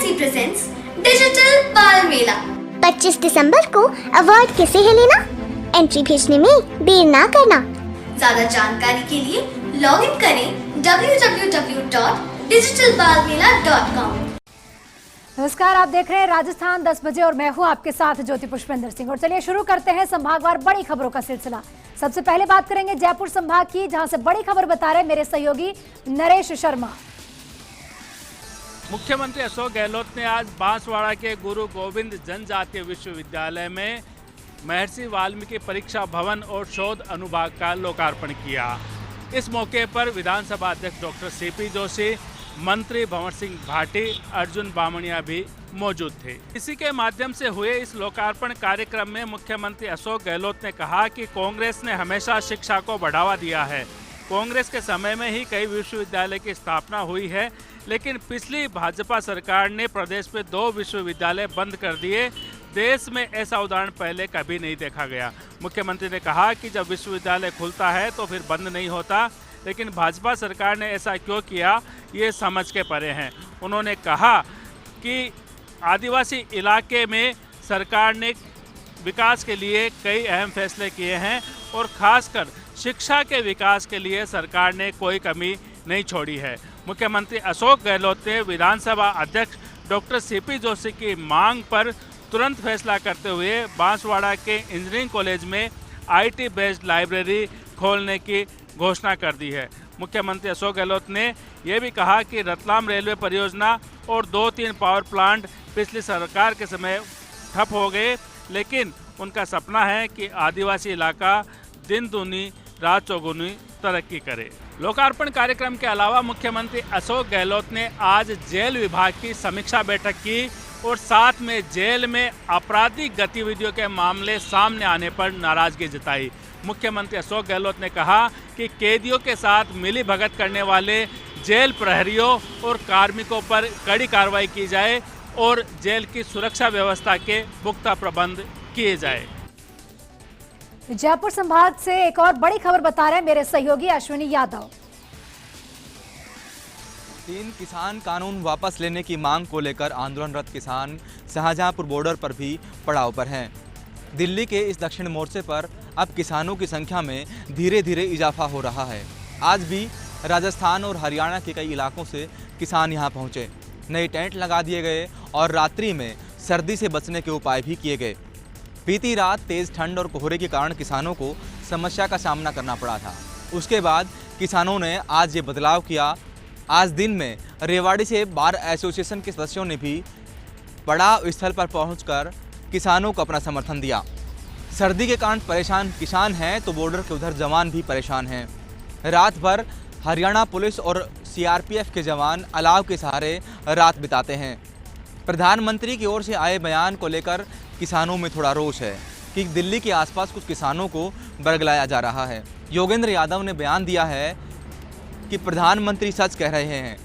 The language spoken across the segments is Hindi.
BIC प्रेजेंट्स डिजिटल बाल मेला 25 दिसंबर को अवार्ड किसे है लेना? एंट्री भेजने में देर ना करना। ज्यादा जानकारी के लिए लॉग इन करें www.digitalbalmela.com। नमस्कार, आप देख रहे हैं राजस्थान 10 बजे और मैं हूं आपके साथ ज्योति पुष्पेंद्र सिंह। और चलिए शुरू करते हैं संभागवार बड़ी खबरों का सिलसिला। सबसे पहले बात करेंगे जयपुर संभाग की, जहां से बड़ी खबर बता रहे मेरे सहयोगी नरेश शर्मा। मुख्यमंत्री अशोक गहलोत ने आज बांसवाड़ा के गुरु गोविंद जनजातीय विश्वविद्यालय में महर्षि वाल्मीकि परीक्षा भवन और शोध अनुभाग का लोकार्पण किया। इस मौके पर विधानसभा अध्यक्ष डॉक्टर सीपी जोशी, मंत्री भंवर सिंह भाटी, अर्जुन बामणिया भी मौजूद थे। इसी के माध्यम से हुए इस लोकार्पण कार्यक्रम में मुख्यमंत्री अशोक गहलोत ने कहा कि कांग्रेस ने हमेशा शिक्षा को बढ़ावा दिया है। कांग्रेस के समय में ही कई विश्वविद्यालय की स्थापना हुई है, लेकिन पिछली भाजपा सरकार ने प्रदेश में 2 विश्वविद्यालय बंद कर दिए। देश में ऐसा उदाहरण पहले कभी नहीं देखा गया। मुख्यमंत्री ने कहा कि जब विश्वविद्यालय खुलता है तो फिर बंद नहीं होता, लेकिन भाजपा सरकार ने ऐसा क्यों किया, ये समझ के परे हैं। उन्होंने कहा कि आदिवासी इलाके में सरकार ने विकास के लिए कई अहम फैसले किए हैं और खासकर शिक्षा के विकास के लिए सरकार ने कोई कमी नहीं छोड़ी है। मुख्यमंत्री अशोक गहलोत ने विधानसभा अध्यक्ष डॉक्टर सीपी जोशी की मांग पर तुरंत फैसला करते हुए बांसवाड़ा के इंजीनियरिंग कॉलेज में IT बेस्ड लाइब्रेरी खोलने की घोषणा कर दी है। मुख्यमंत्री अशोक गहलोत ने यह भी कहा कि रतलाम रेलवे परियोजना और 2-3 पावर प्लांट पिछली सरकार के समय ठप हो गए, लेकिन उनका सपना है कि आदिवासी इलाका दिन दूनी रात चौगुनी तरक्की करे। लोकार्पण कार्यक्रम के अलावा मुख्यमंत्री अशोक गहलोत ने आज जेल विभाग की समीक्षा बैठक की और साथ में जेल में आपराधिक गतिविधियों के मामले सामने आने पर नाराजगी जताई। मुख्यमंत्री अशोक गहलोत ने कहा कि कैदियों के साथ मिलीभगत करने वाले जेल प्रहरियों और कार्मिकों पर कड़ी कार्रवाई की जाए और जेल की सुरक्षा व्यवस्था के पुख्ता प्रबंध किए जाए। जयपुर संभाग से एक और बड़ी खबर बता रहे हैं मेरे सहयोगी अश्विनी यादव। 3 किसान कानून वापस लेने की मांग को लेकर आंदोलनरत किसान शाहजहांपुर बॉर्डर पर भी पड़ाव पर हैं। दिल्ली के इस दक्षिण मोर्चे पर अब किसानों की संख्या में धीरे धीरे इजाफा हो रहा है। आज भी राजस्थान और हरियाणा के कई इलाकों से किसान यहां पहुंचे। नए टेंट लगा दिए गए और रात्रि में सर्दी से बचने के उपाय भी किए गए। बीती रात तेज़ ठंड और कोहरे के कारण किसानों को समस्या का सामना करना पड़ा था। उसके बाद किसानों ने आज ये बदलाव किया। आज दिन में रेवाड़ी से बार एसोसिएशन के सदस्यों ने भी पड़ाव स्थल पर पहुंचकर किसानों को अपना समर्थन दिया। सर्दी के कारण परेशान किसान हैं तो बॉर्डर के उधर जवान भी परेशान हैं। रात भर हरियाणा पुलिस और CRPF के जवान अलाव के सहारे रात बिताते हैं। प्रधानमंत्री की ओर से आए बयान को लेकर किसानों में थोड़ा रोष है कि दिल्ली के आसपास कुछ किसानों को बरगलाया जा रहा है। योगेंद्र यादव ने बयान दिया है कि प्रधानमंत्री सच कह रहे हैं,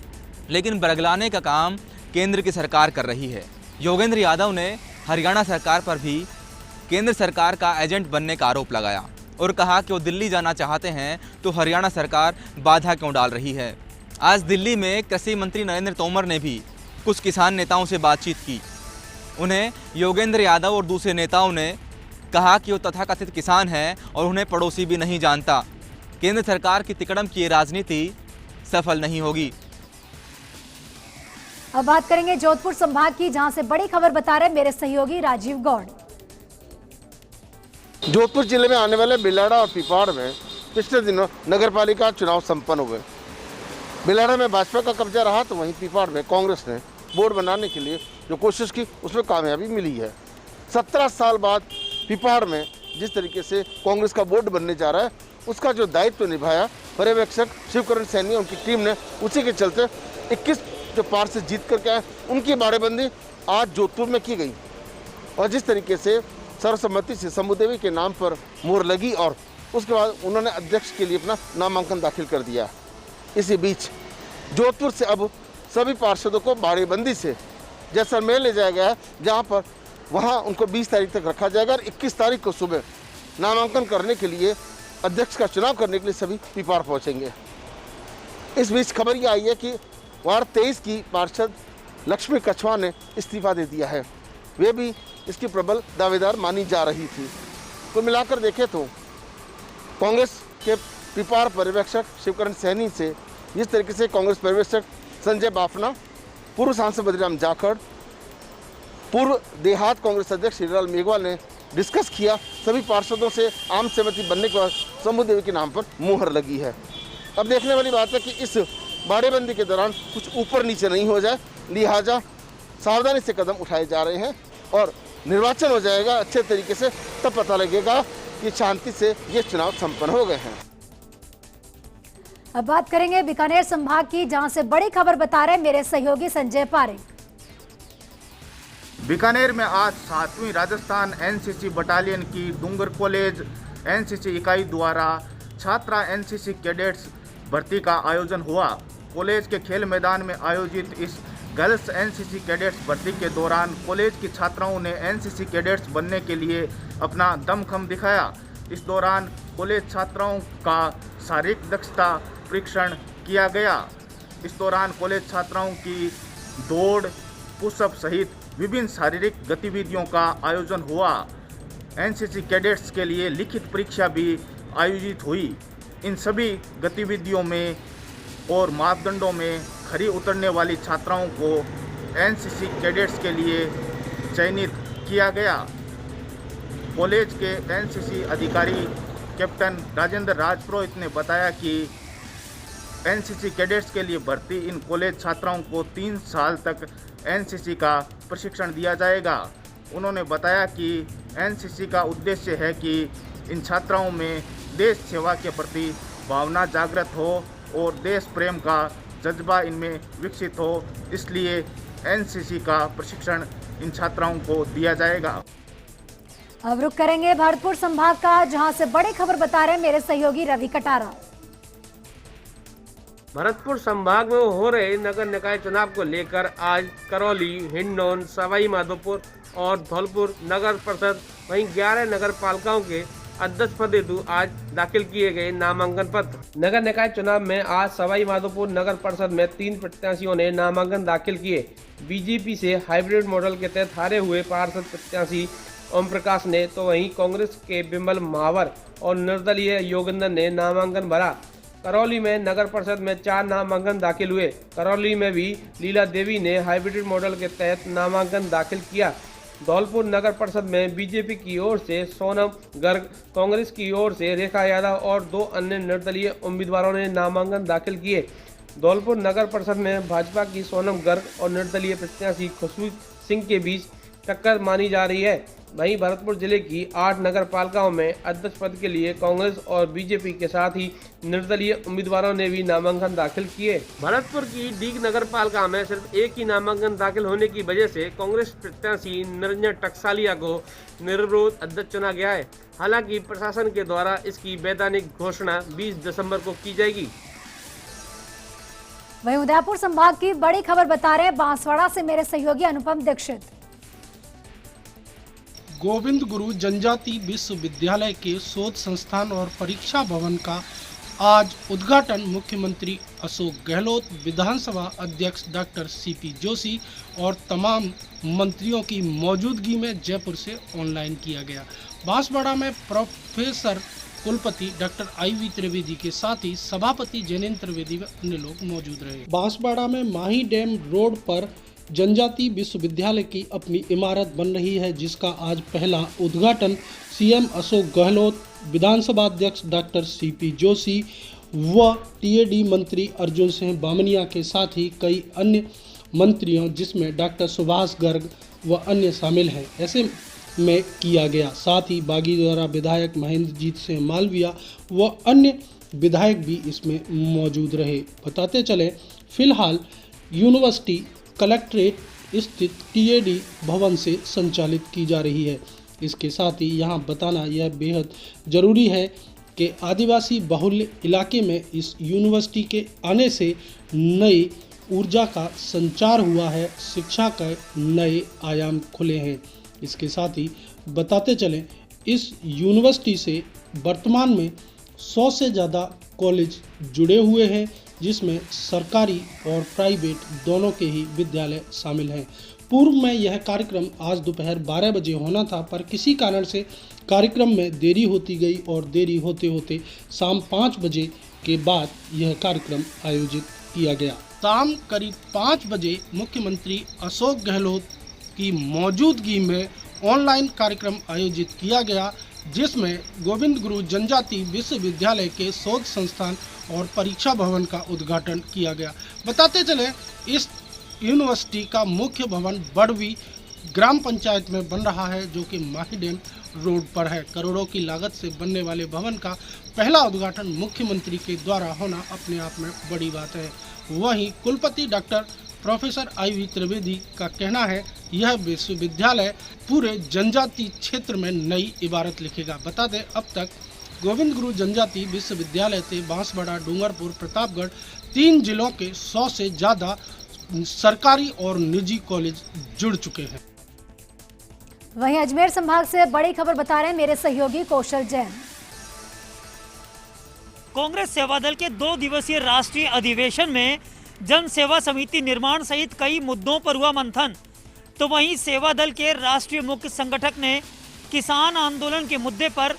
लेकिन बरगलाने का काम केंद्र की सरकार कर रही है। योगेंद्र यादव ने हरियाणा सरकार पर भी केंद्र सरकार का एजेंट बनने का आरोप लगाया और कहा कि वो दिल्ली जाना चाहते हैं तो हरियाणा सरकार बाधा क्यों डाल रही है। आज दिल्ली में कृषि मंत्री नरेंद्र तोमर ने भी कुछ किसान नेताओं से बातचीत की। उन्हें योगेंद्र यादव और दूसरे नेताओं ने कहा कि वो तथाकथित किसान हैं और उन्हें पड़ोसी भी नहीं जानता। केंद्र सरकार की तिकड़म की राजनीति सफल नहीं होगी। अब बात करेंगे जोधपुर संभाग की, जहां से बड़ी खबर बता रहे मेरे सहयोगी राजीव गौड़। जोधपुर जिले में आने वाले बिलाड़ा और पिपाड़ में पिछले दिनों नगरपालिका चुनाव संपन्न हुए। बिलाड़ा में भाजपा का कब्जा रहा तो वहीं पिपाड़ में कांग्रेस ने बोर्ड बनाने के लिए जो कोशिश की उसमें कामयाबी मिली है। 17 साल बाद पिपाड़ में जिस तरीके से कांग्रेस का बोर्ड बनने जा रहा है, उसका जो दायित्व निभाया पर्यवेक्षक शिवकरण सैनी उनकी टीम ने, उसी के चलते 21 जो पार्षद जीत करके आए उनकी बाड़ेबंदी आज जोधपुर में की गई और जिस तरीके से सर्वसम्मति से शंभू देवी के नाम पर मोहर लगी और उसके बाद उन्होंने अध्यक्ष के लिए अपना नामांकन दाखिल कर दिया। इसी बीच जोधपुर से अब सभी पार्षदों को बाड़ेबंदी से जैसलमेर ले जाया गया है, जहां पर वहां उनको 20 तारीख तक रखा जाएगा और 21 तारीख को सुबह नामांकन करने के लिए, अध्यक्ष का चुनाव करने के लिए सभी पिपाड़ पहुंचेंगे। इस बीच खबर ये आई है कि वार्ड 23 की पार्षद लक्ष्मी कछवा ने इस्तीफा दे दिया है। वे भी इसकी प्रबल दावेदार मानी जा रही थी। तो मिलाकर देखें तो कांग्रेस के पिपार पर्यवेक्षक शिवकरण सैनी से जिस तरीके से कांग्रेस पर्यवेक्षक संजय बाफना, पूर्व सांसद बद्रीराम जाखड़, पूर्व देहात कांग्रेस अध्यक्ष श्रीलाल मेघवाल ने डिस्कस किया, सभी पार्षदों से आम सहमति बनने के बाद शंभू देवी के नाम पर मुहर लगी है। अब देखने वाली बात है कि इस बाड़ेबंदी के दौरान कुछ ऊपर नीचे नहीं हो जाए, लिहाजा सावधानी से कदम उठाए जा रहे हैं और निर्वाचन हो जाएगा अच्छे तरीके से, तब पता लगेगा कि शांति से ये चुनाव संपन्न हो गए हैं। अब बात करेंगे बीकानेर संभाग की, जहां से बड़ी खबर बता रहे मेरे सहयोगी संजय पारेख। बीकानेर में आज 7वीं राजस्थान एनसीसी बटालियन की डूंगर कॉलेज एनसीसी इकाई द्वारा छात्रा एनसीसी कैडेट्स भर्ती का आयोजन हुआ। कॉलेज के खेल मैदान में आयोजित इस गर्ल्स एनसीसी कैडेट्स भर्ती के दौरान कॉलेज की छात्राओं ने एनसीसी कैडेट्स बनने के लिए अपना दमखम दिखाया। इस दौरान कॉलेज छात्राओं का शारीरिक दक्षता परीक्षण किया गया। इस दौरान कॉलेज छात्राओं की दौड़, पुशअप सहित विभिन्न शारीरिक गतिविधियों का आयोजन हुआ। एनसीसी कैडेट्स के लिए लिखित परीक्षा भी आयोजित हुई। इन सभी गतिविधियों में और मापदंडों में खरी उतरने वाली छात्राओं को एनसीसी कैडेट्स के लिए चयनित किया गया। कॉलेज के एनसीसी अधिकारी कैप्टन राजेंद्र राजपुरोहित ने बताया कि एनसीसी कैडेट्स के लिए भर्ती इन कॉलेज छात्राओं को 3 साल तक एनसीसी का प्रशिक्षण दिया जाएगा। उन्होंने बताया कि एनसीसी का उद्देश्य है कि इन छात्राओं में देश सेवा के प्रति भावना जागृत हो और देश प्रेम का जज्बा इनमें विकसित हो, इसलिए एनसीसी का प्रशिक्षण इन छात्राओं को दिया जाएगा। अब रुक करेंगे भरतपुर संभाग का, जहां से बड़ी खबर बता रहे मेरे सहयोगी रवि कटारा। भरतपुर संभाग में हो रहे नगर निकाय चुनाव को लेकर आज करौली, हिंडौन, सवाई माधोपुर और धौलपुर नगर परिषद वहीं 11 नगर पालिकाओं के अध्यक्ष पद हेतु आज दाखिल किए गए नामांकन पत्र। नगर निकाय चुनाव में आज सवाई माधोपुर नगर परिषद में 3 प्रत्याशियों ने नामांकन दाखिल किए। बीजेपी से हाइब्रिड मॉडल के तहत हारे हुए पार्षद प्रत्याशी ओम प्रकाश ने, तो वहीं कांग्रेस के बिमल महावर और निर्दलीय योगेंद्र ने नामांकन भरा। करौली में नगर परिषद में 4 नामांकन दाखिल हुए। करौली में भी लीला देवी ने हाइब्रिड मॉडल के तहत नामांकन दाखिल किया। धौलपुर नगर परिषद में बीजेपी की ओर से सोनम गर्ग, कांग्रेस की ओर से रेखा यादव और 2 अन्य निर्दलीय उम्मीदवारों ने नामांकन दाखिल किए। धौलपुर नगर परिषद में भाजपा की सोनम गर्ग और निर्दलीय प्रत्याशी खुशबू सिंह के बीच टक्कर मानी जा रही है। वहीं भरतपुर जिले की 8 नगर पालिकाओं में अध्यक्ष पद के लिए कांग्रेस और बीजेपी के साथ ही निर्दलीय उम्मीदवारों ने भी नामांकन दाखिल किए। भरतपुर की डीग नगर पालिका में सिर्फ एक ही नामांकन दाखिल होने की वजह से कांग्रेस प्रत्याशी निरंजन टकसालिया को निर्विरोध अध्यक्ष चुना गया है। हालांकि प्रशासन के द्वारा इसकी वैधानिक घोषणा 20 दिसंबर को की जाएगी। वहीं उदयपुर संभाग की बड़ी खबर बता रहे बांसवाड़ा से मेरे सहयोगी अनुपम दीक्षित। गोविंद गुरु जनजाति विश्वविद्यालय के शोध संस्थान और परीक्षा भवन का आज उद्घाटन मुख्यमंत्री अशोक गहलोत, विधानसभा अध्यक्ष डॉक्टर सीपी जोशी और तमाम मंत्रियों की मौजूदगी में जयपुर से ऑनलाइन किया गया। बांसवाड़ा में प्रोफेसर कुलपति डॉक्टर IV त्रिवेदी के साथ ही सभापति जैनेन्द्र त्रिवेदी व अन्य लोग मौजूद रहे। बांसवाड़ा में माही डैम रोड पर जनजाति विश्वविद्यालय की अपनी इमारत बन रही है, जिसका आज पहला उद्घाटन CM अशोक गहलोत, विधानसभा अध्यक्ष डॉक्टर CP जोशी व TAD मंत्री अर्जुन सिंह बामनिया के साथ ही कई अन्य मंत्रियों, जिसमें डॉक्टर सुभाष गर्ग व अन्य शामिल हैं, ऐसे में किया गया। साथ ही बागीद्वारा विधायक महेंद्रजीत सिंह मालविया व अन्य विधायक भी इसमें मौजूद रहे। बताते चले, फिलहाल यूनिवर्सिटी कलेक्ट्रेट स्थित TAD भवन से संचालित की जा रही है। इसके साथ ही यहाँ बताना यह बेहद ज़रूरी है कि आदिवासी बहुल्य इलाके में इस यूनिवर्सिटी के आने से नई ऊर्जा का संचार हुआ है, शिक्षा के नए आयाम खुले हैं। इसके साथ ही बताते चलें, इस यूनिवर्सिटी से वर्तमान में 100 से ज़्यादा कॉलेज जुड़े हुए हैं, जिसमें सरकारी और प्राइवेट दोनों के ही विद्यालय शामिल हैं। पूर्व में यह कार्यक्रम आज दोपहर 12 बजे होना था, पर किसी कारण से कार्यक्रम में देरी होती गई और देरी होते होते शाम 5 बजे के बाद यह कार्यक्रम आयोजित किया गया। शाम करीब 5 बजे मुख्यमंत्री अशोक गहलोत की मौजूदगी में ऑनलाइन कार्यक्रम आयोजित किया गया, जिसमें गोविंद गुरु जनजाति विश्वविद्यालय के शोध संस्थान और परीक्षा भवन का उद्घाटन किया गया। बताते चले, इस यूनिवर्सिटी का मुख्य भवन बड़वी ग्राम पंचायत में बन रहा है, जो कि माहीडैम रोड पर है। करोड़ों की लागत से बनने वाले भवन का पहला उद्घाटन मुख्यमंत्री के द्वारा होना अपने आप में बड़ी बात है। वहीं कुलपति डॉक्टर प्रोफेसर IV त्रिवेदी का कहना है, यह विश्वविद्यालय पूरे जनजाति क्षेत्र में नई इबारत लिखेगा। बता दें, अब तक गोविंद गुरु जनजाति विश्वविद्यालय से बांसवाड़ा, डूंगरपुर, प्रतापगढ़ 3 जिलों के 100 से ज़्यादा सरकारी और निजी कॉलेज जुड़ चुके हैं। वहीं अजमेर संभाग से बड़ी खबर बता रहे हैं मेरे सहयोगी कौशल जैन। कांग्रेस सेवा दल के 2 दिवसीय राष्ट्रीय अधिवेशन में जन सेवा समिति निर्माण सहित कई मुद्दों पर हुआ मंथन। तो वहीं सेवा दल के राष्ट्रीय मुख्य संगठक ने किसान आंदोलन के मुद्दे पर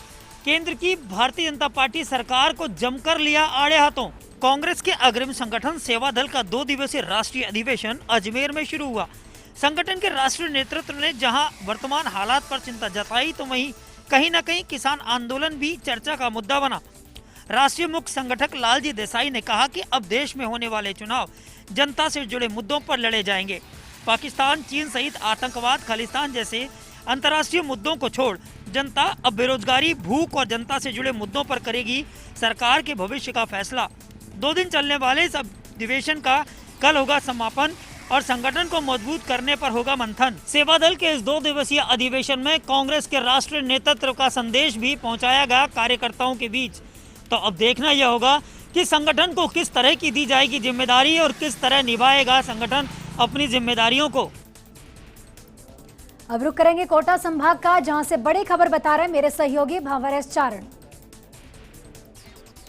केंद्र की भारतीय जनता पार्टी सरकार को जमकर लिया आड़े हाथों। कांग्रेस के अग्रिम संगठन सेवा दल का 2 दिवसीय राष्ट्रीय अधिवेशन अजमेर में शुरू हुआ। संगठन के राष्ट्रीय नेतृत्व ने जहां वर्तमान हालात पर चिंता जताई, तो वहीं कहीं न कहीं किसान आंदोलन भी चर्चा का मुद्दा बना। राष्ट्रीय मुख्य संगठक लालजी देसाई ने कहा कि अब देश में होने वाले चुनाव जनता से जुड़े मुद्दों पर लड़े जाएंगे। पाकिस्तान, चीन सहित आतंकवाद, खालिस्तान जैसे अंतर्राष्ट्रीय मुद्दों को छोड़ जनता अब बेरोजगारी, भूख और जनता से जुड़े मुद्दों पर करेगी सरकार के भविष्य का फैसला। 2 दिन चलने वाले इस अधिवेशन का कल होगा समापन और संगठन को मजबूत करने पर होगा मंथन। सेवा दल के इस 2 दिवसीय अधिवेशन में कांग्रेस के राष्ट्रीय नेतृत्व का संदेश भी पहुंचाया गया कार्यकर्ताओं के बीच। तो अब देखना यह होगा कि संगठन को किस तरह की दी जाएगी जिम्मेदारी और किस तरह निभाएगा संगठन अपनी जिम्मेदारियों को। अब रुक करेंगे कोटा संभाग का, जहां से बड़ी खबर बता रहे हैं मेरे सहयोगी भावर चारण।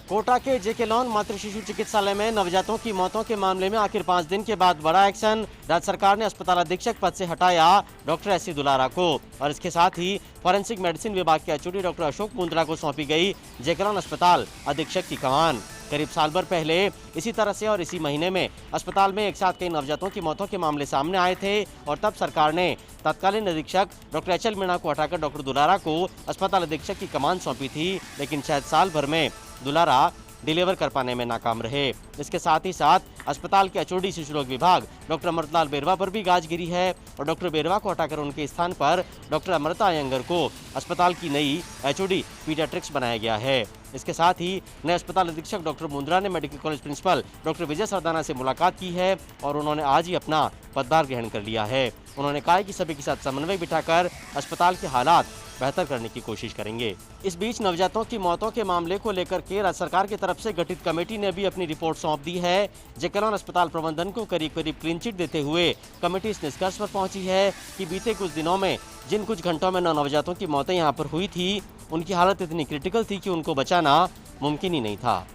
कोटा के जेके लॉन मातृ शिशु चिकित्सालय में नवजातों की मौतों के मामले में आखिर 5 दिन के बाद बड़ा एक्शन। राज्य सरकार ने अस्पताल अधीक्षक पद से हटाया डॉक्टर SC दुलारा को और इसके साथ ही फॉरेंसिक मेडिसिन विभाग के HOD डॉक्टर अशोक मुंद्रा को सौंपी गई जेके लॉन अस्पताल अधीक्षक की कमान। करीब साल भर पहले इसी तरह से और इसी महीने में अस्पताल में एक साथ कई नवजातों की मौतों के मामले सामने आए थे और तब सरकार ने तत्कालीन अधीक्षक डॉक्टर HL मीणा को हटाकर डॉक्टर दुलारा को अस्पताल अधीक्षक की कमान सौंपी थी, लेकिन शायद साल भर में दुलारा डिलीवर कर पाने में नाकाम रहे। इसके साथ ही साथ अस्पताल के HOD शिशु रोग विभाग डॉक्टर अमृतलाल बेरवा पर भी गाज गिरी है और डॉक्टर बेरवा को हटाकर उनके स्थान पर डॉक्टर अमृता अयंगर को अस्पताल की नई HOD पीडियाट्रिक्स बनाया गया है। इसके साथ ही नए अस्पताल अधीक्षक डॉक्टर मुंद्रा ने मेडिकल कॉलेज प्रिंसिपल डॉक्टर विजय सरदाना से मुलाकात की है और उन्होंने आज ही अपना पदभार ग्रहण कर लिया है। उन्होंने कहा कि सभी के साथ समन्वय बिठाकर अस्पताल के हालात बेहतर करने की कोशिश करेंगे। इस बीच नवजातों की मौतों के मामले को लेकर के राज्य सरकार की तरफ से गठित कमेटी ने भी अपनी रिपोर्ट सौंप दी है। जेके लॉन अस्पताल प्रबंधन को करीब क्लीन चिट देते हुए कमेटी इस निष्कर्ष पर पहुंची है कि बीते कुछ दिनों में जिन कुछ घंटों में नवजातों की मौतें यहाँ पर हुई थी, उनकी हालत इतनी क्रिटिकल थी कि उनको बचाना मुमकिन ही नहीं था।